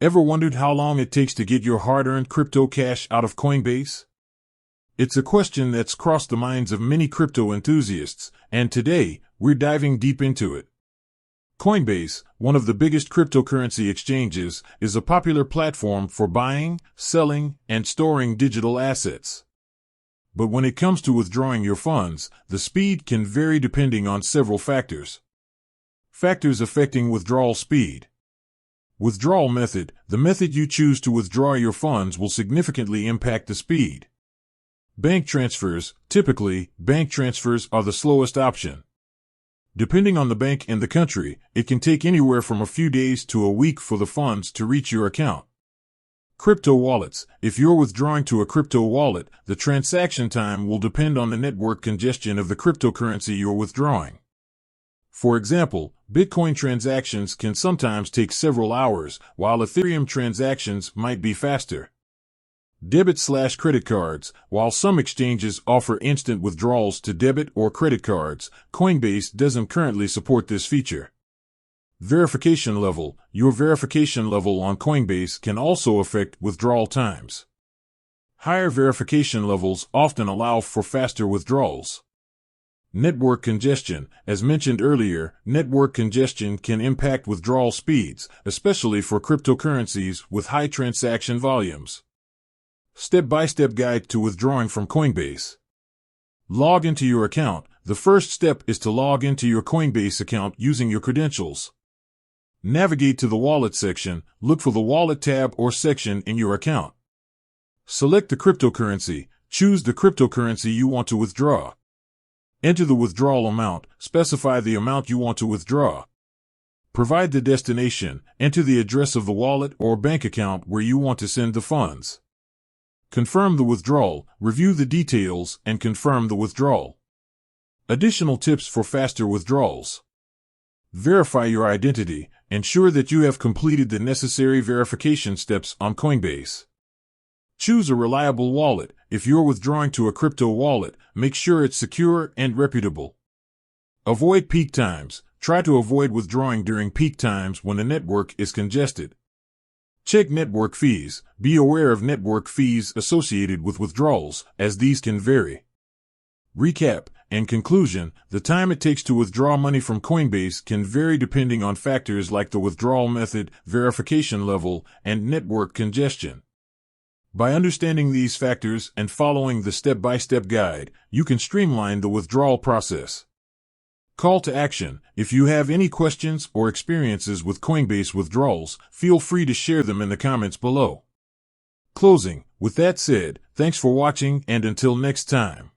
Ever wondered how long it takes to get your hard-earned crypto cash out of Coinbase? It's a question that's crossed the minds of many crypto enthusiasts, and today, we're diving deep into it. Coinbase, one of the biggest cryptocurrency exchanges, is a popular platform for buying, selling, and storing digital assets. But when it comes to withdrawing your funds, the speed can vary depending on several factors. Factors affecting withdrawal speed. Withdrawal method. The method you choose to withdraw your funds will significantly impact the speed. Bank transfers. Typically, bank transfers are the slowest option. Depending on the bank and the country, it can take anywhere from a few days to a week for the funds to reach your account. Crypto wallets. If you're withdrawing to a crypto wallet, the transaction time will depend on the network congestion of the cryptocurrency you're withdrawing. For example, Bitcoin transactions can sometimes take several hours, while Ethereum transactions might be faster. Debit/credit cards. While some exchanges offer instant withdrawals to debit or credit cards, Coinbase doesn't currently support this feature. Verification level. Your verification level on Coinbase can also affect withdrawal times. Higher verification levels often allow for faster withdrawals. Network congestion. As mentioned earlier, network congestion can impact withdrawal speeds, especially for cryptocurrencies with high transaction volumes. Step-by-step guide to withdrawing from Coinbase. Log into your account. The first step is to log into your Coinbase account using your credentials. Navigate to the Wallet section. Look for the Wallet tab or section in your account. Select the cryptocurrency. Choose the cryptocurrency you want to withdraw. Enter the withdrawal amount. Specify the amount you want to withdraw. Provide the destination. Enter the address of the wallet or bank account where you want to send the funds. Confirm the withdrawal. Review the details and confirm the withdrawal. Additional tips for faster withdrawals. Verify your identity. Ensure that you have completed the necessary verification steps on Coinbase. Choose a reliable wallet. If you're withdrawing to a crypto wallet, make sure it's secure and reputable. Avoid peak times. Try to avoid withdrawing during peak times when the network is congested. Check network fees. Be aware of network fees associated with withdrawals, as these can vary. Recap. In conclusion, the time it takes to withdraw money from Coinbase can vary depending on factors like the withdrawal method, verification level, and network congestion. By understanding these factors and following the step-by-step guide, you can streamline the withdrawal process. Call to action. If you have any questions or experiences with Coinbase withdrawals, feel free to share them in the comments below. Closing. With that said, thanks for watching and until next time.